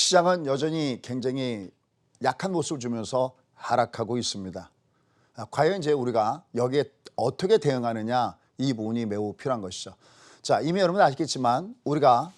시장은 여전히 굉장히 약한 모습을 주면서 하락하고 있습니다. 과연 이제 우리가 여기에 어떻게 대응하느냐, 이 부분이 매우 필요한 것이죠. 자, 이미 여러분 아시겠지만 우리가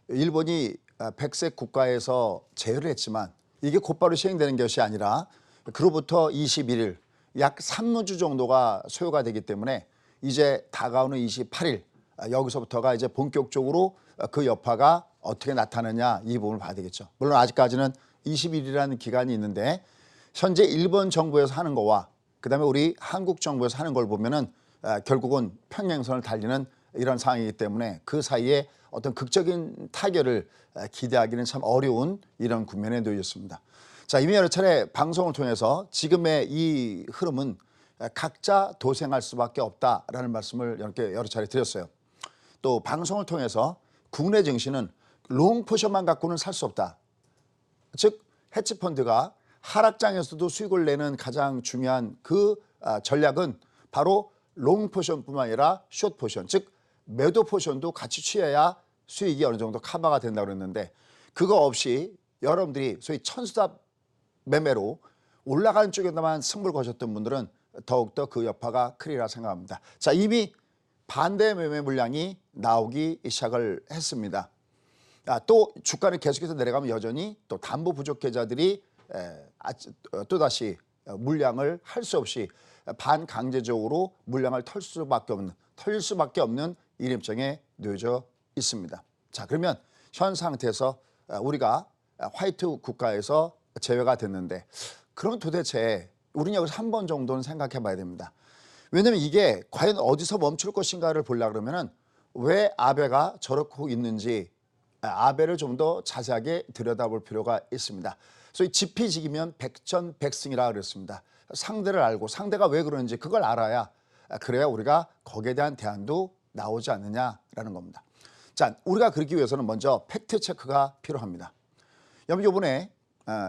일본이 백색 국가에서 제외를 했지만 이게 곧바로 시행되는 것이 아니라 그로부터 21일, 약 3주 정도가 소요가 되기 때문에 이제 다가오는 28일, 여기서부터가 이제 본격적으로 그 여파가 어떻게 나타나느냐, 이 부분을 봐야 되겠죠. 물론 아직까지는 20일이라는 기간이 있는데 현재 일본 정부에서 하는 거와 그다음에 우리 한국 정부에서 하는 걸 보면은 결국은 평행선을 달리는 이런 상황이기 때문에 그 사이에 어떤 극적인 타결을 기대하기는 참 어려운 이런 국면에 놓여 있습니다. 자, 이미 여러 차례 방송을 통해서 지금의 이 흐름은 각자 도생할 수밖에 없다라는 말씀을 여러 차례 드렸어요. 또 방송을 통해서 국내 증시는 롱 포션만 갖고는 살 수 없다. 즉 헤지펀드가 하락장에서도 수익을 내는 가장 중요한 그 전략은 바로 롱 포션뿐만 아니라 숏 포션, 즉 매도 포션도 같이 취해야 수익이 어느 정도 커버가 된다고 그랬는데, 그거 없이 여러분들이 소위 천수답 매매로 올라가는 쪽에다만 승부를 거셨던 분들은 더욱더 그 여파가 크리라 생각합니다. 자, 이미 반대 매매 물량이 나오기 시작을 했습니다. 또 주가는 계속해서 내려가면 여전히 또 담보 부족 계좌들이 또다시 물량을 할 수 없이 반강제적으로 물량을 털 수밖에 없는 이림장에 놓여져 있습니다. 자, 그러면 현 상태에서 우리가 화이트 국가에서 제외가 됐는데, 그럼 도대체 우리는 여기서 한 번 정도는 생각해 봐야 됩니다. 왜냐하면 이게 과연 어디서 멈출 것인가를 보려고 그러면은 왜 아베가 저렇게 있는지 아베를 좀 더 자세하게 들여다볼 필요가 있습니다. 소위 지피지기면 백전백승이라 그랬습니다. 상대를 알고 상대가 왜 그러는지 그걸 알아야, 그래야 우리가 거기에 대한 대안도 나오지 않느냐라는 겁니다. 자, 우리가 그러기 위해서는 먼저 팩트 체크가 필요합니다. 여러분, 이번에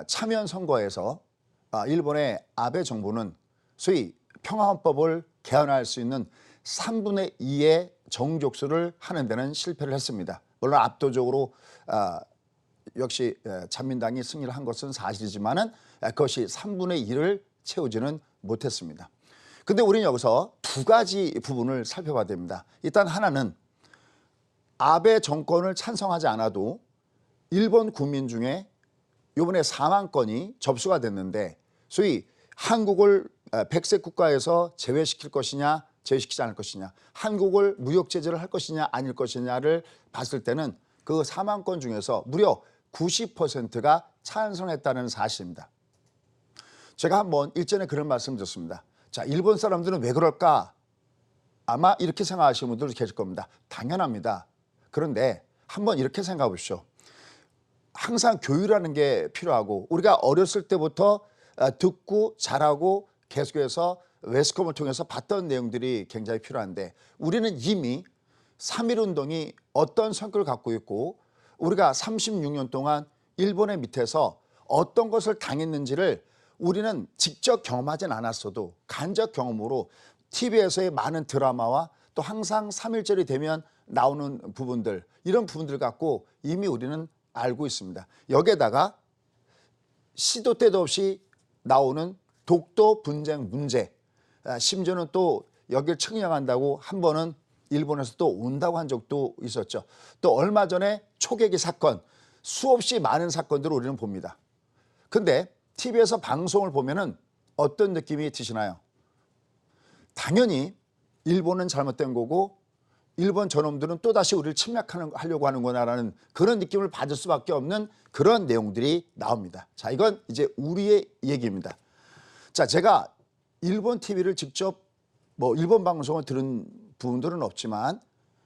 참여연 선거에서 일본의 아베 정부는 소위 평화헌법을 개헌할 수 있는 3분의 2의 정족수를 하는 데는 실패를 했습니다. 물론 압도적으로 역시 자민당이 승리를 한 것은 사실이지만은 그것이 3분의 1을 채우지는 못했습니다. 근데 우리는 여기서 두 가지 부분을 살펴봐야 됩니다. 일단 하나는 아베 정권을 찬성하지 않아도 일본 국민 중에 이번에 4만 건이 접수가 됐는데, 소위 한국을 백색 국가에서 제외시킬 것이냐 제외시키지 않을 것이냐, 한국을 무역 제재를 할 것이냐 아닐 것이냐를 봤을 때는 그 4만 건 중에서 무려 90%가 찬성했다는 사실입니다. 제가 한번 일전에 그런 말씀을 드렸습니다. 자, 일본 사람들은 왜 그럴까? 아마 이렇게 생각하시는 분들도 계실 겁니다. 당연합니다. 그런데 한번 이렇게 생각해 보십시오. 항상 교육이라는 게 필요하고 우리가 어렸을 때부터 듣고 자라고 계속해서 웨스컴을 통해서 봤던 내용들이 굉장히 필요한데, 우리는 이미 3.1운동이 어떤 성격을 갖고 있고 우리가 36년 동안 일본의 밑에서 어떤 것을 당했는지를 우리는 직접 경험하진 않았어도 간접 경험으로 TV에서의 많은 드라마와 또 항상 3.1절이 되면 나오는 부분들, 이런 부분들 갖고 이미 우리는 알고 있습니다. 여기에다가 시도 때도 없이 나오는 독도 분쟁 문제, 심지어는 또 여기를 측량한다고 한 번은 일본에서 또 온다고 한 적도 있었죠. 또 얼마 전에 초계기 사건, 수없이 많은 사건들을 우리는 봅니다. 근데 TV에서 방송을 보면은 어떤 느낌이 드시나요? 당연히 일본은 잘못된 거고 일본 저놈들은 또다시 우리를 침략하려고 하는구나라는 그런 느낌을 받을 수밖에 없는 그런 내용들이 나옵니다. 자, 이건 이제 우리의 얘기입니다. 자, 제가 일본 TV를 직접 일본 방송을 들은 부분들은 없지만,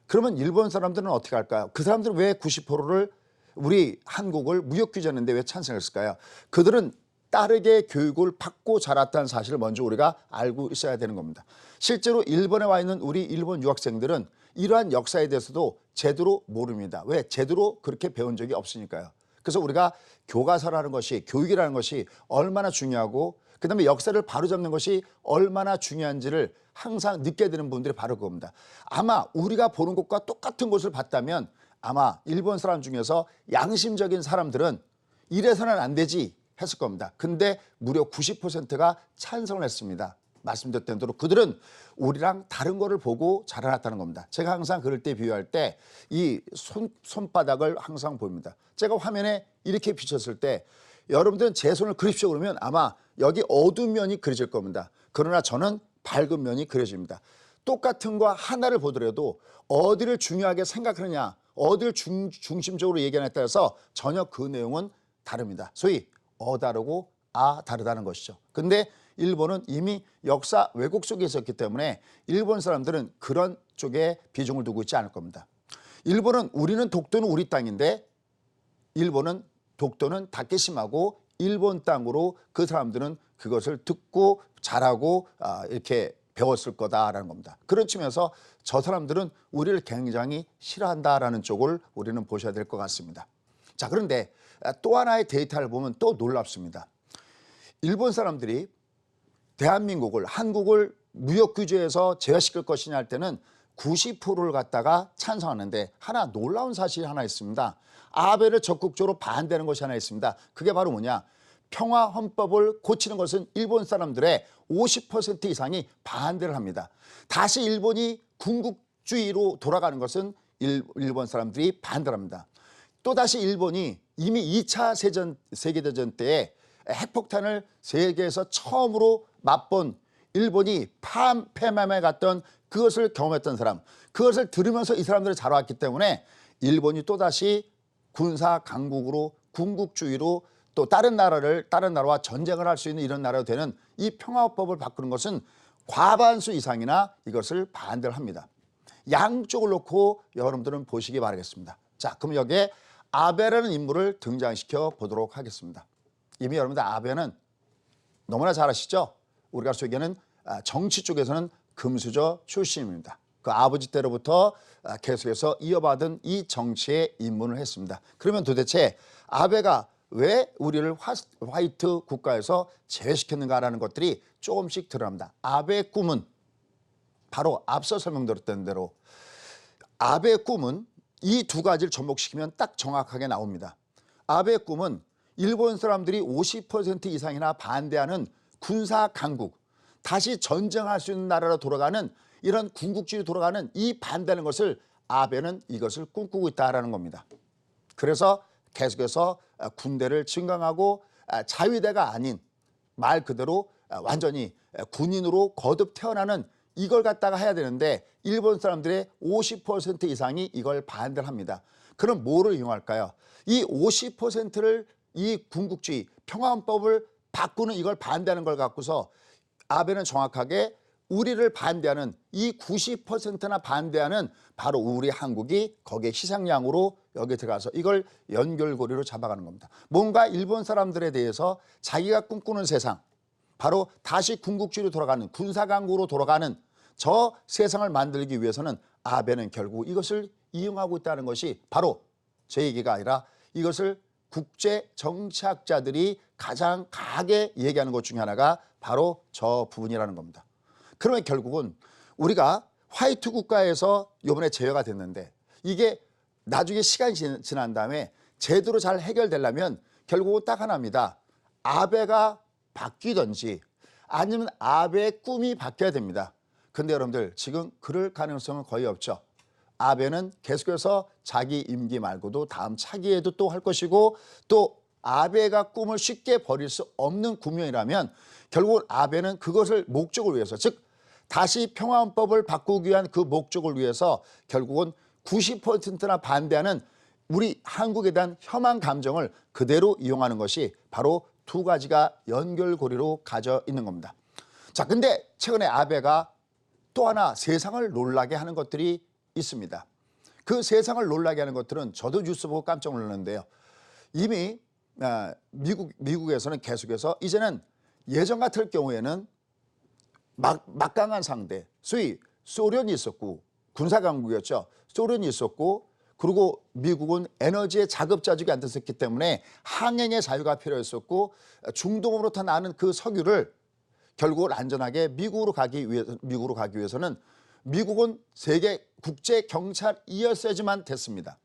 그러면 일본 사람들은 어떻게 할까요? 그 사람들은 왜 90%를 우리 한국을 무역 규제하는데 왜 찬성했을까요? 그들은 따르게 교육을 받고 자랐다는 사실을 먼저 우리가 알고 있어야 되는 겁니다. 실제로 일본에 와 있는 우리 일본 유학생들은 이러한 역사에 대해서도 제대로 모릅니다. 왜? 제대로 그렇게 배운 적이 없으니까요. 그래서 우리가 교과서라는 것이, 교육이라는 것이 얼마나 중요하고 그다음에 역사를 바로잡는 것이 얼마나 중요한지를 항상 느끼게 되는 분들이 바로 그겁니다. 아마 우리가 보는 것과 똑같은 것을 봤다면 아마 일본 사람 중에서 양심적인 사람들은 이래서는 안 되지 했을 겁니다. 근데 무려 90%가 찬성을 했습니다. 말씀드렸던 대로 그들은 우리랑 다른 거를 보고 자라났다는 겁니다. 제가 항상 그럴 때 비유할 때 이 손바닥을 항상 보입니다. 제가 화면에 이렇게 비쳤을 때 여러분들은 제 손을 그립시오 그러면 아마 여기 어두운 면이 그려질 겁니다. 그러나 저는 밝은 면이 그려집니다. 똑같은 거 하나를 보더라도 어디를 중요하게 생각하느냐, 어디를 중심적으로 얘기하느냐에 따라서 전혀 그 내용은 다릅니다. 소위 다르고 다르다는 것이죠. 근데 일본은 이미 역사 왜곡 속에 있었기 때문에 일본 사람들은 그런 쪽에 비중을 두고 있지 않을 겁니다. 일본은 우리는 독도는 우리 땅인데 일본은 독도는 다케시마고 일본 땅으로 그 사람들은 그것을 듣고 자라고 이렇게 배웠을 거다라는 겁니다. 그런 측면에서 저 사람들은 우리를 굉장히 싫어한다라는 쪽을 우리는 보셔야 될 것 같습니다. 자, 그런데 또 하나의 데이터를 보면 또 놀랍습니다. 일본 사람들이 대한민국을 한국을 무역 규제에서 제외시킬 것이냐 할 때는 90%를 갖다가 찬성하는데 하나 놀라운 사실이 하나 있습니다. 아베를 적극적으로 반대하는 것이 하나 있습니다. 그게 바로 뭐냐? 평화 헌법을 고치는 것은 일본 사람들의 50% 이상이 반대를 합니다. 다시 일본이 군국주의로 돌아가는 것은 일본 사람들이 반대를 합니다. 또다시 일본이 이미 2차 세계대전 때에 핵폭탄을 세계에서 처음으로 맛본 일본이 폐암에 갔던 그것을 경험했던 사람, 그것을 들으면서 이 사람들이 자라왔기 때문에 일본이 또다시 군사 강국으로 군국주의로 또 다른 나라와 전쟁을 할 수 있는 이런 나라가 되는 이 평화법을 바꾸는 것은 과반수 이상이나 이것을 반대를 합니다. 양쪽을 놓고 여러분들은 보시기 바라겠습니다. 자, 그럼 여기에 아베라는 인물을 등장시켜 보도록 하겠습니다. 이미 여러분들 아베는 너무나 잘 아시죠? 우리가 소개하는 정치 쪽에서는 금수저 출신입니다. 그 아버지 때로부터 계속해서 이어받은 이 정치에 입문을 했습니다. 그러면 도대체 아베가 왜 우리를 화이트 국가에서 제외시켰는가라는 것들이 조금씩 드러납니다. 아베의 꿈은 바로 앞서 설명드렸던 대로 아베의 꿈은 이 두 가지를 접목시키면 딱 정확하게 나옵니다. 아베의 꿈은 일본 사람들이 50% 이상이나 반대하는 군사 강국, 다시 전쟁할 수 있는 나라로 돌아가는 이런 군국주의로 돌아가는 이 반대하는 것을 아베는 이것을 꿈꾸고 있다라는 겁니다. 그래서 계속해서 군대를 증강하고 자위대가 아닌 말 그대로 완전히 군인으로 거듭 태어나는 이걸 갖다가 해야 되는데 일본 사람들의 50% 이상이 이걸 반대를 합니다. 그럼 뭐를 이용할까요? 이 50%를 이 군국주의 평화헌법을 바꾸는 이걸 반대하는 걸 갖고서 아베는 정확하게 우리를 반대하는 이 90%나 반대하는 바로 우리 한국이 거기에 희생양으로 여기 들어가서 이걸 연결고리로 잡아가는 겁니다. 뭔가 일본 사람들에 대해서 자기가 꿈꾸는 세상, 바로 다시 군국주의로 돌아가는 군사강국으로 돌아가는 저 세상을 만들기 위해서는 아베는 결국 이것을 이용하고 있다는 것이 바로 제 얘기가 아니라 이것을 국제 정치학자들이 가장 강하게 얘기하는 것 중에 하나가 바로 저 부분이라는 겁니다. 그러면 결국은 우리가 화이트 국가에서 이번에 제외가 됐는데 이게 나중에 시간이 지난 다음에 제대로 잘 해결되려면 결국은 딱 하나입니다. 아베가 바뀌든지 아니면 아베의 꿈이 바뀌어야 됩니다. 근데 여러분들 지금 그럴 가능성은 거의 없죠. 아베는 계속해서 자기 임기 말고도 다음 차기에도 또 할 것이고 또 아베가 꿈을 쉽게 버릴 수 없는 국면이라면 결국은 아베는 그것을 목적을 위해서 즉 다시 평화헌법을 바꾸기 위한 그 목적을 위해서 결국은 90%나 반대하는 우리 한국에 대한 혐한 감정을 그대로 이용하는 것이 바로 두 가지가 연결고리로 가져 있는 겁니다. 자, 근데 최근에 아베가 또 하나 세상을 놀라게 하는 것들이 있습니다. 그 세상을 놀라게 하는 것들은 저도 뉴스 보고 깜짝 놀랐는데요. 이미 미국에서는 계속해서 이제는 예전 같을 경우에는 막강한 상대, 소위 소련이 있었고 군사강국이었죠. 소련이 있었고 그리고 미국은 에너지의 자급자족이 안 됐었기 때문에 항행의 자유가 필요했었고 중동으로부터 나는 그 석유를 결국은 안전하게 미국으로 가기 위해서는 미국은 세계 국제 경찰이었어야지만 됐습니다.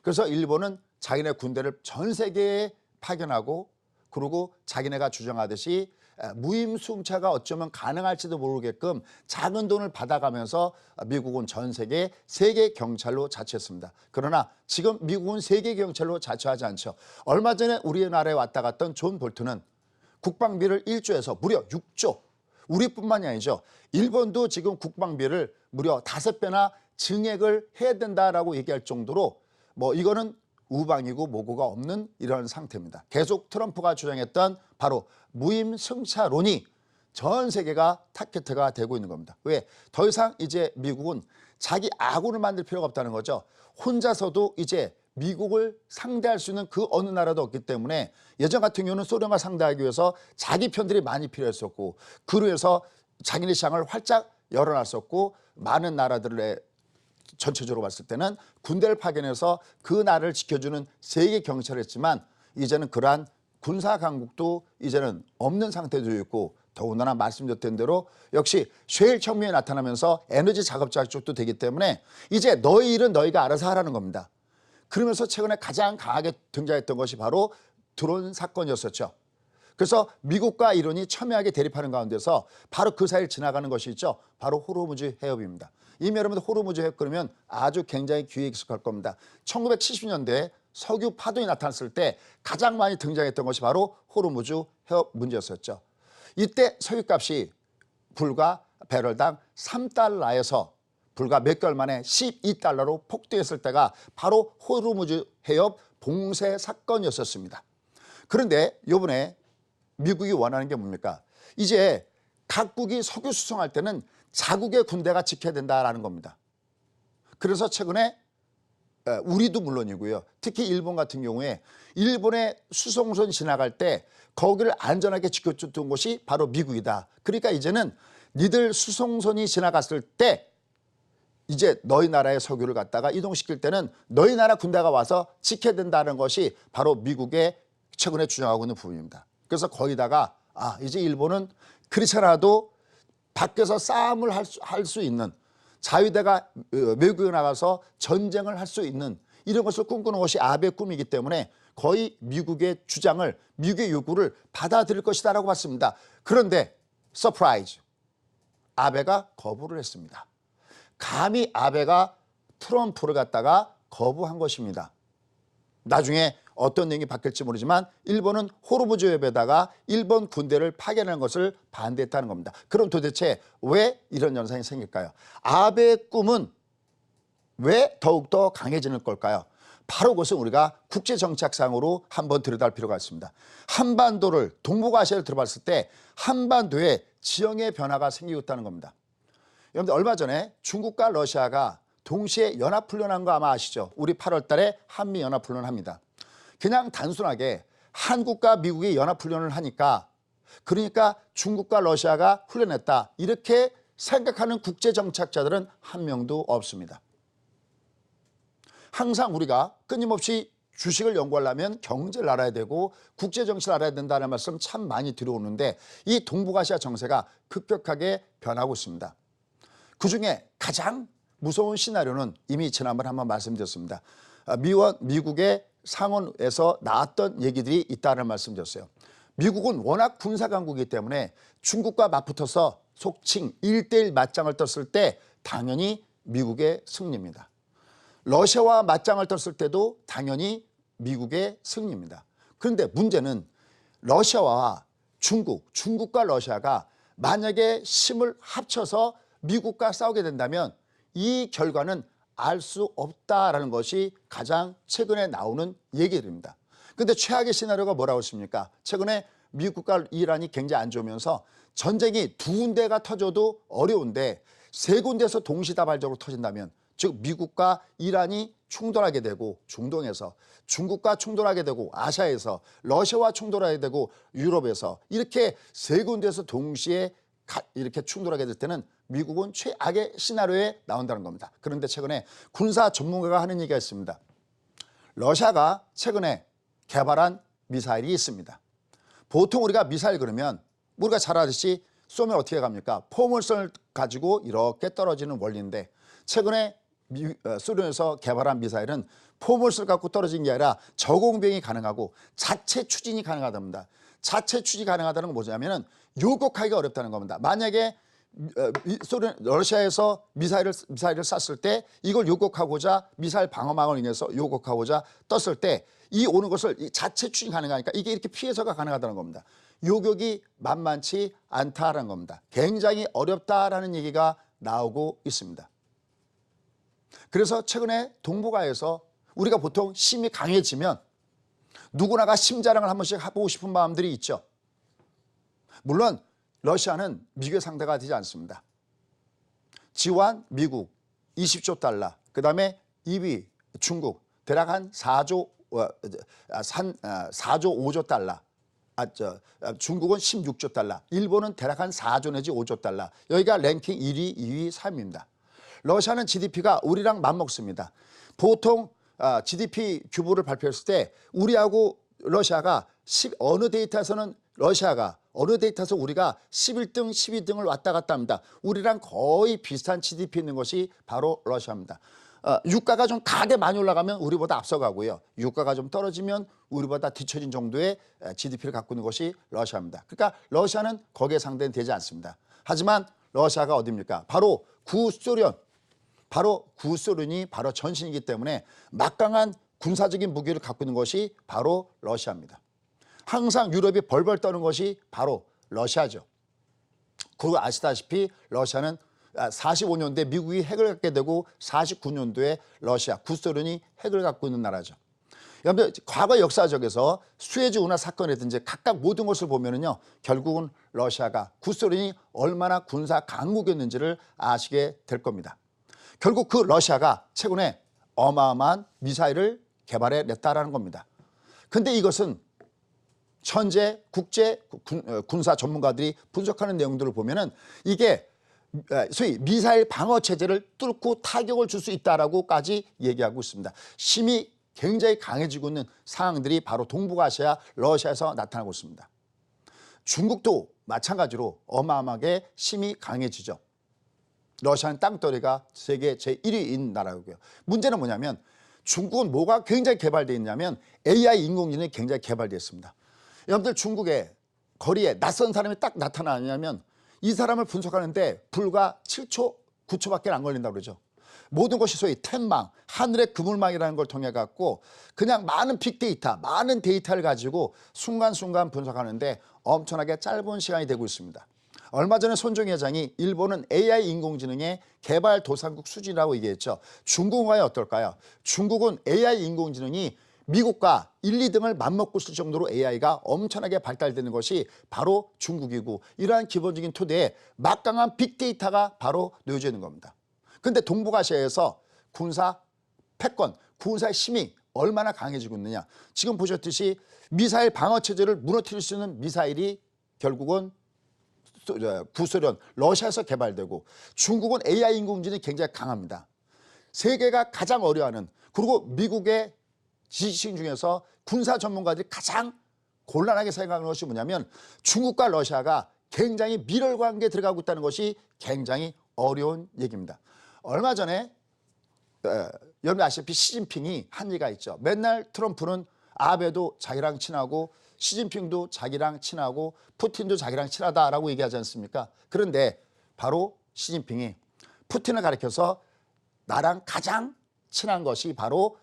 그래서 일본은 자기네 군대를 전 세계에 파견하고 그리고 자기네가 주장하듯이 무임승차가 어쩌면 가능할지도 모르게끔 작은 돈을 받아가면서 미국은 전 세계 경찰로 자처했습니다. 그러나 지금 미국은 세계 경찰로 자처하지 않죠. 얼마 전에 우리나라에 왔다 갔던 존 볼튼은 국방비를 1조에서 무려 6조, 우리뿐만이 아니죠. 일본도 지금 국방비를 무려 5배나 증액을 해야 된다라고 얘기할 정도로 뭐 이거는 우방이고 모고가 없는 이런 상태입니다. 계속 트럼프가 주장했던 바로 무임승차론이 전 세계가 타겟가 되고 있는 겁니다. 왜? 더 이상 이제 미국은 자기 아군을 만들 필요가 없다는 거죠. 혼자서도 이제 미국을 상대할 수 있는 그 어느 나라도 없기 때문에 예전 같은 경우는 소련과 상대하기 위해서 자기 편들이 많이 필요했었고 그로 해서 자기네 시장을 활짝 열어놨었고 많은 나라들의 전체적으로 봤을 때는 군대를 파견해서 그 나라를 지켜주는 세계 경찰을 했지만 이제는 그러한 군사 강국도 이제는 없는 상태도 있고 더군다나 말씀드렸던 대로 역시 쉐일 혁명이 나타나면서 에너지 자급자족도 되기 때문에 이제 너희 일은 너희가 알아서 하라는 겁니다. 그러면서 최근에 가장 강하게 등장했던 것이 바로 드론 사건이었었죠. 그래서 미국과 이란이 첨예하게 대립하는 가운데서 바로 그 사이를 지나가는 것이 있죠. 바로 호르무즈 해협입니다. 이미 여러분들 호르무즈 해협 그러면 아주 굉장히 귀에 익숙할 겁니다. 1970년대에 석유 파동이 나타났을 때 가장 많이 등장했던 것이 바로 호르무즈 해협 문제였었죠. 이때 석유값이 불과 배럴당 3달러에서 불과 몇 개월 만에 12달러로 폭등했을 때가 바로 호르무즈 해협 봉쇄 사건이었었습니다. 그런데 이번에 미국이 원하는 게 뭡니까? 이제 각국이 석유 수송할 때는 자국의 군대가 지켜야 된다라는 겁니다. 그래서 최근에 우리도 물론이고요. 특히 일본 같은 경우에 일본의 수송선 지나갈 때 거기를 안전하게 지켜줬던 곳이 바로 미국이다. 그러니까 이제는 니들 수송선이 지나갔을 때 이제 너희 나라의 석유를 갖다가 이동시킬 때는 너희 나라 군대가 와서 지켜야 된다는 것이 바로 미국의 최근에 주장하고 있는 부분입니다. 그래서 거기다가 이제 일본은 그렇지 않아도 밖에서 싸움을 할 수 있는 자위대가 외국에 나가서 전쟁을 할 수 있는 이런 것을 꿈꾸는 것이 아베의 꿈이기 때문에 거의 미국의 주장을 미국의 요구를 받아들일 것이다라고 봤습니다. 그런데 서프라이즈 아베가 거부를 했습니다. 감히 아베가 트럼프를 갖다가 거부한 것입니다. 나중에 어떤 내용이 바뀔지 모르지만 일본은 호르무즈 해협에다가 일본 군대를 파견하는 것을 반대했다는 겁니다. 그럼 도대체 왜 이런 현상이 생길까요? 아베의 꿈은 왜 더욱더 강해지는 걸까요? 바로 그것은 우리가 국제정책상으로 한번 들여다볼 필요가 있습니다. 한반도를 동북아시아를 들어봤을 때 한반도에 지형의 변화가 생기고 있다는 겁니다. 여러분들 얼마 전에 중국과 러시아가 동시에 연합훈련한 거 아마 아시죠? 우리 8월 달에 한미연합훈련을 합니다. 그냥 단순하게 한국과 미국이 연합훈련을 하니까 그러니까 중국과 러시아가 훈련했다 이렇게 생각하는 국제정책자들은 한 명도 없습니다. 항상 우리가 끊임없이 주식을 연구하려면 경제를 알아야 되고 국제정치를 알아야 된다는 말씀 참 많이 들어오는데 이 동북아시아 정세가 급격하게 변하고 있습니다. 그중에 가장 무서운 시나리오는 이미 지난번에 한번 말씀드렸습니다. 미국의 상원에서 나왔던 얘기들이 있다는 말씀드렸어요. 미국은 워낙 군사강국이기 때문에 중국과 맞붙어서 속칭 1대1 맞짱을 떴을 때 당연히 미국의 승리입니다. 러시아와 맞짱을 떴을 때도 당연히 미국의 승리입니다. 그런데 문제는 러시아와 중국과 러시아가 만약에 힘을 합쳐서 미국과 싸우게 된다면 이 결과는 알 수 없다라는 것이 가장 최근에 나오는 얘기들입니다. 그런데 최악의 시나리오가 뭐라고 했습니까? 최근에 미국과 이란이 굉장히 안 좋으면서 전쟁이 두 군데가 터져도 어려운데 세 군데에서 동시다발적으로 터진다면 즉 미국과 이란이 충돌하게 되고 중동에서 중국과 충돌하게 되고 아시아에서 러시아와 충돌하게 되고 유럽에서 이렇게 세 군데에서 동시에 이렇게 충돌하게 될 때는 미국은 최악의 시나리오에 나온다는 겁니다. 그런데 최근에 군사 전문가가 하는 얘기가 있습니다. 러시아가 최근에 개발한 미사일이 있습니다. 보통 우리가 미사일 그러면 우리가 잘 아듯이 쏘면 어떻게 갑니까? 포물선을 가지고 이렇게 떨어지는 원리인데 최근에 소련에서 개발한 미사일은 포물선을 갖고 떨어진 게 아니라 저공병이 가능하고 자체 추진이 가능하답니다. 자체 추진이 가능하다는 건 뭐냐면은 요격하기가 어렵다는 겁니다. 만약에 러시아에서 미사일을 쐈을 때 이걸 요격하고자 미사일 방어망을 인해서 요격하고자 떴을 때 이 오는 것을 자체 추진 가능하니까 이게 이렇게 피해서가 가능하다는 겁니다. 요격이 만만치 않다라는 겁니다. 굉장히 어렵다라는 얘기가 나오고 있습니다. 그래서 최근에 동북아에서 우리가 보통 힘이 강해지면 누구나가 심자랑을 한 번씩 해보고 싶은 마음들이 있죠. 물론 러시아는 미국의 상대가 되지 않습니다. 지원 미국 20조 달러, 그 다음에 2위 중국 대략 한 4조 5조 달러, 중국은 16조 달러, 일본은 대략 한 4조 내지 5조 달러. 여기가 랭킹 1위, 2위, 3위입니다. 러시아는 GDP가 우리랑 맞먹습니다. 보통 GDP 규모를 발표했을 때 우리하고 러시아가 어느 데이터에서는 우리가 11등, 12등을 왔다 갔다 합니다. 우리랑 거의 비슷한 GDP 있는 것이 바로 러시아입니다. 유가가 좀 가게 많이 올라가면 우리보다 앞서가고요. 유가가 좀 떨어지면 우리보다 뒤처진 정도의 GDP를 갖고 있는 것이 러시아입니다. 그러니까 러시아는 거기에 상대는 되지 않습니다. 하지만 러시아가 어디입니까? 바로 구소련이 바로 전신이기 때문에 막강한 군사적인 무기를 갖고 있는 것이 바로 러시아입니다. 항상 유럽이 벌벌 떠는 것이 바로 러시아죠. 그리고 아시다시피 러시아는 45년도에 미국이 핵을 갖게 되고 49년도에 구소련이 핵을 갖고 있는 나라죠. 여러분들 과거 역사적에서 수에즈 운하 사건이라든지 각각 모든 것을 보면은요, 결국은 구소련이 얼마나 군사 강국이었는지를 아시게 될 겁니다. 결국 그 러시아가 최근에 어마어마한 미사일을 개발해 냈다라는 겁니다. 근데 이것은 현재 국제 군사 전문가들이 분석하는 내용들을 보면은 이게 소위 미사일 방어 체제를 뚫고 타격을 줄 수 있다라고까지 얘기하고 있습니다. 힘이 굉장히 강해지고 있는 상황들이 바로 동북아시아 러시아에서 나타나고 있습니다. 중국도 마찬가지로 어마어마하게 힘이 강해지죠. 러시아는 땅덩어리가 세계 제1위인 나라고요. 문제는 뭐냐면 중국은 뭐가 굉장히 개발되어 있냐면 AI 인공지능이 굉장히 개발되어 있습니다. 여러분들 중국의 거리에 낯선 사람이 딱 나타나냐면 이 사람을 분석하는데 불과 7초, 9초밖에 안 걸린다고 그러죠. 모든 것이 소위 텐망, 하늘의 그물망이라는 걸 통해 갖고 그냥 많은 빅데이터, 많은 데이터를 가지고 순간순간 분석하는데 엄청나게 짧은 시간이 되고 있습니다. 얼마 전에 손정희 회장이 일본은 AI 인공지능의 개발 도상국 수준이라고 얘기했죠. 중국은 과연 어떨까요? 중국은 AI 인공지능이 미국과 1, 2등을 맞먹고 있을 정도로 AI가 엄청나게 발달되는 것이 바로 중국이고, 이러한 기본적인 토대에 막강한 빅데이터가 바로 놓여져 있는 겁니다. 그런데 동북아시아에서 군사 패권, 군사의 힘이 얼마나 강해지고 있느냐. 지금 보셨듯이 미사일 방어 체제를 무너뜨릴 수 있는 미사일이 결국은 구소련, 러시아에서 개발되고, 중국은 AI 인공지능이 굉장히 강합니다. 세계가 가장 어려워하는, 그리고 미국의 지식인 중에서 군사 전문가들이 가장 곤란하게 생각하는 것이 뭐냐면 중국과 러시아가 굉장히 밀월 관계에 들어가고 있다는 것이 굉장히 어려운 얘기입니다. 얼마 전에 여러분 아시다시피 시진핑이 한 얘기가 있죠. 맨날 트럼프는 아베도 자기랑 친하고 시진핑도 자기랑 친하고 푸틴도 자기랑 친하다라고 얘기하지 않습니까? 그런데 바로 시진핑이 푸틴을 가리켜서 나랑 가장 친한 것이 바로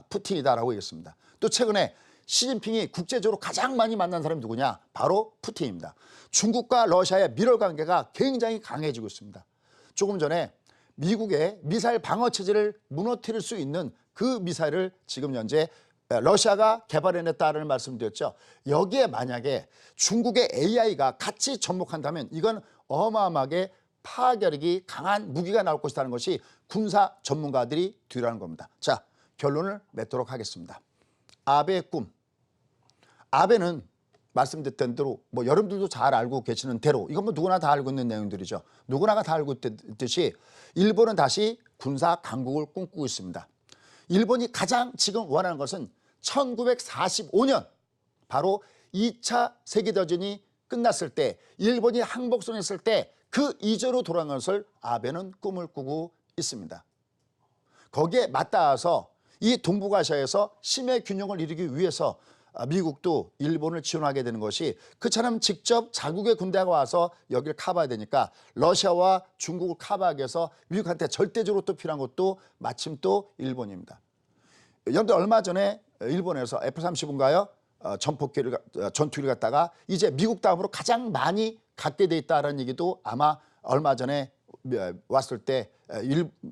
푸틴이다라고 얘기했습니다. 또 최근에 시진핑이 국제적으로 가장 많이 만난 사람이 누구냐? 바로 푸틴입니다. 중국과 러시아의 밀월 관계가 굉장히 강해지고 있습니다. 조금 전에 미국의 미사일 방어 체제를 무너뜨릴 수 있는 그 미사일을 지금 현재 러시아가 개발해냈다는 말씀드렸죠. 여기에 만약에 중국의 AI가 같이 접목한다면 이건 어마어마하게 파괴력이 강한 무기가 나올 것이라는 것이 군사 전문가들이 뒤라는 겁니다. 자, 결론을 맺도록 하겠습니다. 아베의 꿈. 아베는 말씀드렸던 대로 여러분들도 잘 알고 계시는 대로, 이건 누구나 다 알고 있는 내용들이죠. 누구나가 다 알고 있듯이 일본은 다시 군사 강국을 꿈꾸고 있습니다. 일본이 가장 지금 원하는 것은 1945년 바로 2차 세계대전이 끝났을 때, 일본이 항복선했을 때 그 이전으로 돌아간 것을 아베는 꿈을 꾸고 있습니다. 거기에 맞닿아서 이 동북아시아에서 심해 균형을 이루기 위해서 미국도 일본을 지원하게 되는 것이, 그처럼 직접 자국의 군대가 와서 여기를 커버해야 되니까 러시아와 중국을 커버하기 위해서 미국한테 절대적으로 또 필요한 것도 마침 또 일본입니다. 여러분들 얼마 전에 일본에서 F-35인가요? 전투기를 갖다가 이제 미국 다음으로 가장 많이 갖게 돼 있다는 얘기도 아마 얼마 전에 왔을 때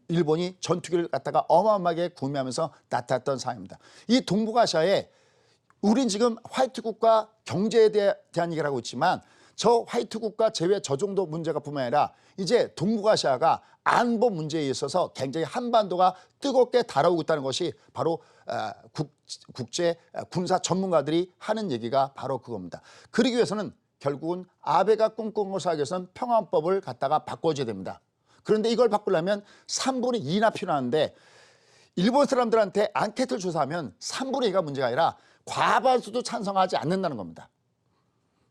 일본이 전투기를 갖다가 어마어마하게 구매하면서 나타났던 사항입니다. 이 동북아시아에 우린 지금 화이트 국가 경제에 대한 얘기를 하고 있지만 저 화이트 국가 제외 저 정도 문제가 뿐만 아니라 이제 동북아시아가 안보 문제에 있어서 굉장히 한반도가 뜨겁게 달아오고 있다는 것이 바로 국제 군사 전문가들이 하는 얘기가 바로 그겁니다. 그러기 위해서는 결국은 아베가 꿈꾼 것을 하기 위해서는 평화헌법을 갖다가 바꿔줘야 됩니다. 그런데 이걸 바꾸려면 3분의 2나 필요한데 일본 사람들한테 앙케이트를 조사하면 3분의 2가 문제가 아니라 과반수도 찬성하지 않는다는 겁니다.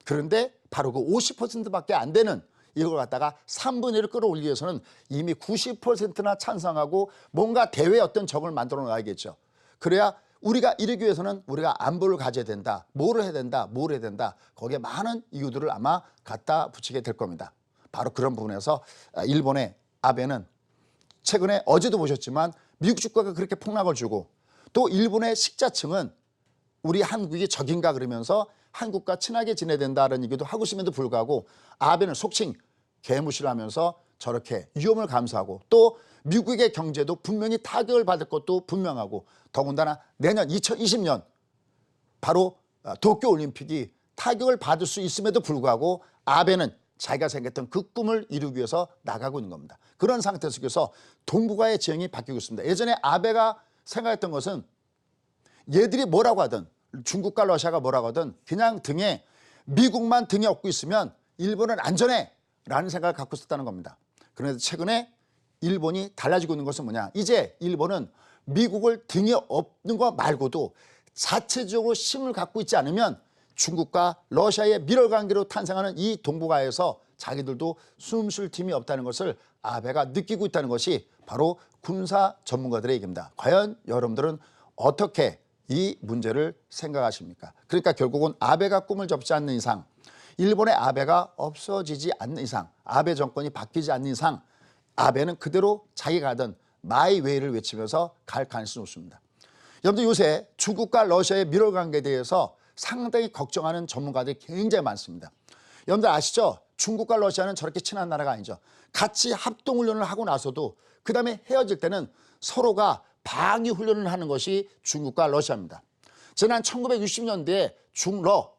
그런데 바로 그 50%밖에 안 되는 이걸 갖다가 3분의 1을 끌어올리기 위해서는 이미 90%나 찬성하고 뭔가 대외의 어떤 적을 만들어 놔야겠죠. 그래야 우리가 이르기 위해서는 우리가 안보를 가져야 된다. 뭐를 해야 된다. 뭘 해야 된다. 거기에 많은 이유들을 아마 갖다 붙이게 될 겁니다. 바로 그런 부분에서 일본의 아베는 최근에 어제도 보셨지만 미국 주가가 그렇게 폭락을 주고 또 일본의 식자층은 우리 한국이 적인가 그러면서 한국과 친하게 지내야 된다는 얘기도 하고 있음에도 불구하고 아베는 속칭 개무시를 하면서 저렇게 위험을 감수하고 또 미국의 경제도 분명히 타격을 받을 것도 분명하고 더군다나 내년 2020년 바로 도쿄올림픽이 타격을 받을 수 있음에도 불구하고 아베는 자기가 생각했던 그 꿈을 이루기 위해서 나가고 있는 겁니다. 그런 상태 속에서 동북아의 지형이 바뀌고 있습니다. 예전에 아베가 생각했던 것은 얘들이 뭐라고 하든 중국과 러시아가 뭐라고 하든 그냥 등에 미국만 등에 업고 있으면 일본은 안전해 라는 생각을 갖고 있었다는 겁니다. 그런데 최근에 일본이 달라지고 있는 것은 뭐냐, 이제 일본은 미국을 등에 업는 것 말고도 자체적으로 힘을 갖고 있지 않으면 중국과 러시아의 밀월관계로 탄생하는 이 동북아에서 자기들도 숨 쉴 틈이 없다는 것을 아베가 느끼고 있다는 것이 바로 군사 전문가들의 얘기입니다. 과연 여러분들은 어떻게 이 문제를 생각하십니까? 그러니까 결국은 아베가 꿈을 접지 않는 이상, 일본의 아베가 없어지지 않는 이상, 아베 정권이 바뀌지 않는 이상 아베는 그대로 자기가 하던 마이 웨이를 외치면서 갈 가능성이 높습니다. 여러분들 요새 중국과 러시아의 밀월관계에 대해서 상당히 걱정하는 전문가들이 굉장히 많습니다. 여러분들 아시죠? 중국과 러시아는 저렇게 친한 나라가 아니죠. 같이 합동훈련을 하고 나서도 그 다음에 헤어질 때는 서로가 방위훈련을 하는 것이 중국과 러시아입니다. 지난 1960년대에 중러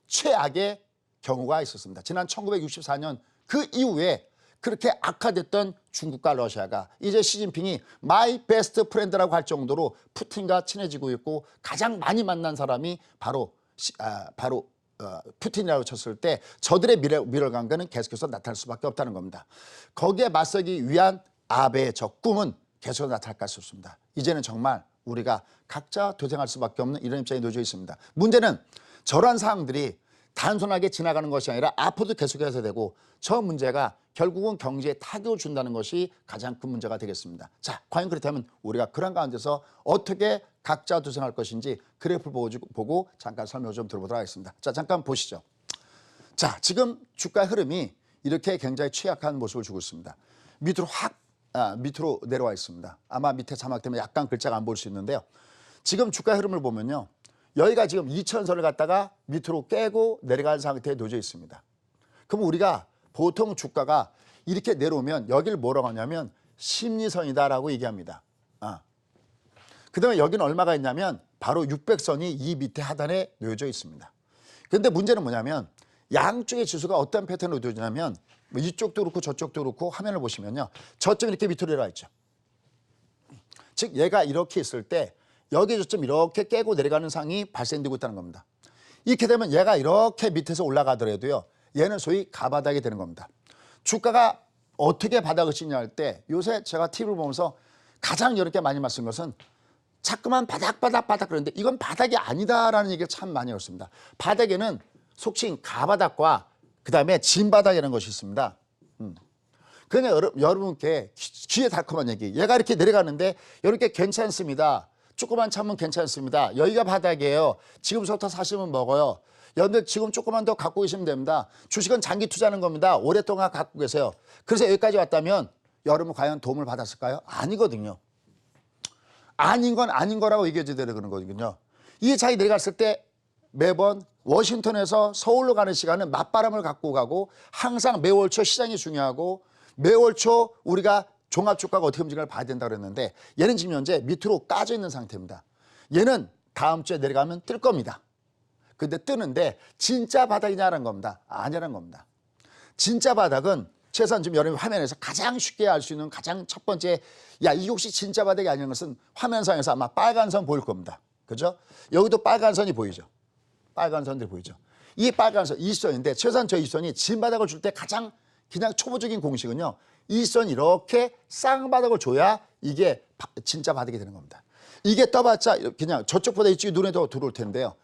최악의 경우가 있었습니다. 지난 1964년 그 이후에 그렇게 악화됐던 중국과 러시아가 이제 시진핑이 마이 베스트 프렌드라고 할 정도로 푸틴과 친해지고 있고 가장 많이 만난 사람이 바로 푸틴이라고 쳤을 때 저들의 밀월관계는 계속해서 나타날 수밖에 없다는 겁니다. 거기에 맞서기 위한 아베의 저 꿈은 계속 나타날 수 없습니다. 이제는 정말 우리가 각자 도생할 수밖에 없는 이런 입장에 놓여져 있습니다. 문제는 저러한 사항들이 단순하게 지나가는 것이 아니라 앞으로도 계속해서 되고 저 문제가 결국은 경제에 타격을 준다는 것이 가장 큰 문제가 되겠습니다. 자, 과연 그렇다면 우리가 그런 가운데서 어떻게 각자 도생할 것인지 그래프를 보고 잠깐 설명을 좀 들어보도록 하겠습니다. 자, 잠깐 보시죠. 자, 지금 주가 흐름이 이렇게 굉장히 취약한 모습을 주고 있습니다. 밑으로 내려와 있습니다. 아마 밑에 자막 때문에 약간 글자가 안 보일 수 있는데요. 지금 주가 흐름을 보면요. 여기가 지금 2000선을 갖다가 밑으로 깨고 내려가는 상태에 놓여져 있습니다. 그럼 우리가 보통 주가가 이렇게 내려오면 여기를 뭐라고 하냐면 심리선이다라고 얘기합니다. 그 다음에 여기는 얼마가 있냐면 바로 600선이 이 밑에 하단에 놓여져 있습니다. 그런데 문제는 뭐냐면 양쪽의 지수가 어떤 패턴으로 놓여지냐면 이쪽도 그렇고 저쪽도 그렇고 화면을 보시면요. 저쪽 이렇게 밑으로 내려와 있죠. 즉 얘가 이렇게 있을 때 여기 저점 이렇게 깨고 내려가는 상이 발생되고 있다는 겁니다. 이렇게 되면 얘가 이렇게 밑에서 올라가더라도요. 얘는 소위 가바닥이 되는 겁니다. 주가가 어떻게 바닥을 치냐 할 때 요새 제가 TV를 보면서 가장 이렇게 많이 말씀드린 것은 자꾸만 바닥 그러는데 이건 바닥이 아니다라는 얘기를 참 많이 했습니다. 바닥에는 속칭 가바닥과 그 다음에 진바닥이라는 것이 있습니다. 그냥 여러분께 귀에 달콤한 얘기. 얘가 이렇게 내려가는데 이렇게 괜찮습니다. 조금만 참으면 괜찮습니다. 여기가 바닥이에요. 지금부터 사시면 먹어요. 여러분들 지금 조금만 더 갖고 계시면 됩니다. 주식은 장기 투자하는 겁니다. 오랫동안 갖고 계세요. 그래서 여기까지 왔다면 여러분 과연 도움을 받았을까요? 아니거든요. 아닌 건 아닌 거라고 얘기해줘야 되는 거거든요. 이 차이 내려갔을 때 매번 워싱턴에서 서울로 가는 시간은 맞바람을 갖고 가고 항상 매월 초 시장이 중요하고 매월 초 우리가 종합주가가 어떻게 움직이는지를 봐야 된다고 그랬는데 얘는 지금 현재 밑으로 까져 있는 상태입니다. 얘는 다음 주에 내려가면 뜰 겁니다. 근데 뜨는데 진짜 바닥이냐는 겁니다. 아니라는 겁니다. 진짜 바닥은 최소한 지금 여러분 화면에서 가장 쉽게 알 수 있는 가장 첫 번째 야 이게 혹시 진짜 바닥이 아니라는 것은 화면상에서 아마 빨간 선 보일 겁니다. 그죠? 여기도 빨간 선이 보이죠. 빨간 선들이 보이죠. 이 빨간 선, 이 선인데 최소한 저 이 선이 진바닥을 줄 때 가장 그냥 초보적인 공식은요. 이 선 이렇게 쌍바닥을 줘야 이게 진짜 바닥이 되는 겁니다. 이게 떠봤자 그냥 저쪽보다 이쪽이 눈에 더 들어올 텐데요.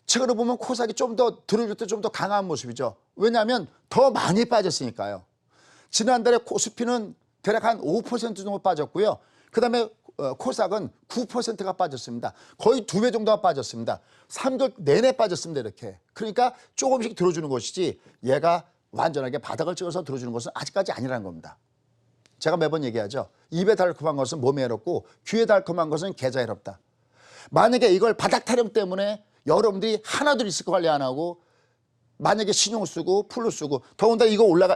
최근에 보면 코스닥이 좀 더 들어줄 때 좀 더 강한 모습이죠. 왜냐하면 더 많이 빠졌으니까요. 지난달에 코스피는 대략 한 5% 정도 빠졌고요. 그 다음에 코스닥은 9%가 빠졌습니다. 거의 2배 정도가 빠졌습니다. 3개월 내내 빠졌습니다. 이렇게. 그러니까 조금씩 들어주는 것이지 얘가 완전하게 바닥을 찍어서 들어주는 것은 아직까지 아니라는 겁니다. 제가 매번 얘기하죠. 입에 달콤한 것은 몸에 해롭고 귀에 달콤한 것은 계좌에 해롭다. 만약에 이걸 바닥 타령 때문에 여러분들이 하나도 리스크 관리 안 하고 만약에 신용 쓰고 풀로 쓰고 더군다나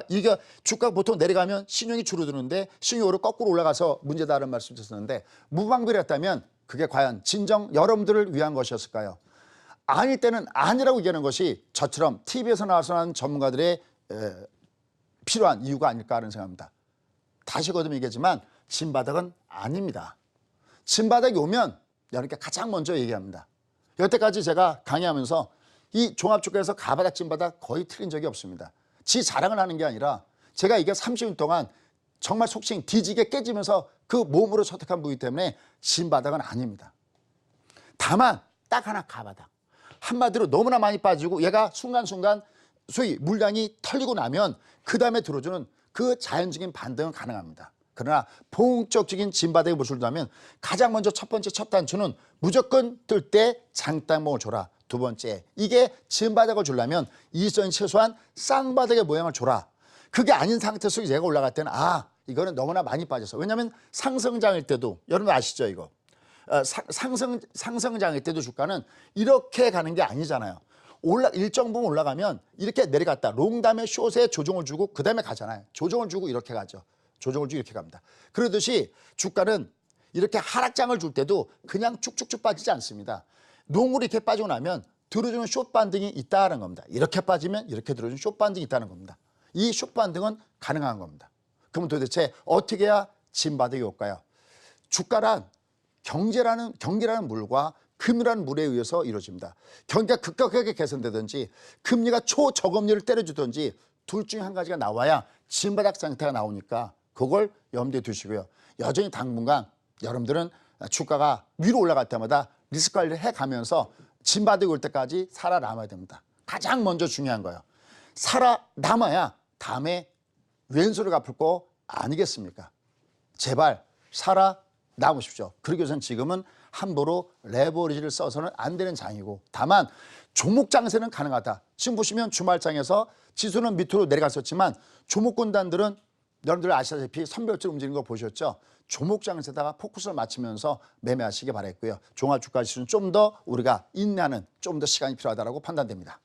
이게 주가 보통 내려가면 신용이 줄어드는데 신용으로 거꾸로 올라가서 문제다라는 말씀 드렸는데 무방비였다면 그게 과연 진정 여러분들을 위한 것이었을까요? 아닐 때는 아니라고 얘기하는 것이 저처럼 TV에서 나와서 하는 전문가들의 필요한 이유가 아닐까 하는 생각입니다. 다시 거듭 얘기하지만 진바닥은 아닙니다. 진바닥이 오면 여러분께 가장 먼저 얘기합니다. 여태까지 제가 강의하면서 이 종합주가에서 가바닥 진바닥 거의 틀린 적이 없습니다. 지 자랑을 하는 게 아니라 제가 이게 30년 동안 정말 속칭 뒤지게 깨지면서 그 몸으로 선택한 부위 때문에 진바닥은 아닙니다. 다만 딱 하나 가바닥. 한마디로 너무나 많이 빠지고 얘가 순간순간 소위 물량이 털리고 나면 그 다음에 들어주는 그 자연적인 반등은 가능합니다. 그러나 본격적인 진바닥에 모습을 두면 가장 먼저 첫 번째 첫 단추는 무조건 뜰 때 장단봉을 줘라. 두 번째 이게 진바닥을 주려면 이선 최소한 쌍바닥의 모양을 줘라. 그게 아닌 상태에서 얘가 올라갈 때는 이거는 너무나 많이 빠졌어. 왜냐하면 상승장일 때도 여러분 아시죠 이거. 상승장일 때도 주가는 이렇게 가는 게 아니잖아요. 일정 부분 올라가면 이렇게 내려갔다. 롱담의 숏에 조정을 주고 그 다음에 가잖아요. 조정을 주고 이렇게 가죠. 조정을 주고 이렇게 갑니다. 그러듯이 주가는 이렇게 하락장을 줄 때도 그냥 쭉쭉쭉 빠지지 않습니다. 롱으로 이렇게 빠지고 나면 들어주는 숏 반등이 있다는 겁니다. 이렇게 빠지면 이렇게 들어주는 숏 반등이 있다는 겁니다. 이 숏 반등은 가능한 겁니다. 그러면 도대체 어떻게 해야 진바닥이 올까요? 주가란 경기라는 물과 금이라는 물에 의해서 이루어집니다. 경기가 급격하게 개선되든지 금리가 초저금리를 때려주든지 둘 중에 한 가지가 나와야 진바닥 상태가 나오니까 그걸 염두에 두시고요. 여전히 당분간 여러분들은 주가가 위로 올라갈 때마다 리스크 관리를 해가면서 진바닥이 올 때까지 살아남아야 됩니다. 가장 먼저 중요한 거예요. 살아남아야 다음에 왼손을 갚을 거 아니겠습니까? 제발 살아남으십시오. 그러기 위해서는 지금은 함부로 레버리지를 써서는 안 되는 장이고 다만 종목 장세는 가능하다. 지금 보시면 주말장에서 지수는 밑으로 내려갔었지만 조목군단들은 여러분들 아시다시피 선별적으로 움직이는 거 보셨죠? 조목 장세다가 포커스를 맞추면서 매매하시기 바랬고요. 종합주가 지수는 좀 더 우리가 인내하는 좀 더 시간이 필요하다고 판단됩니다.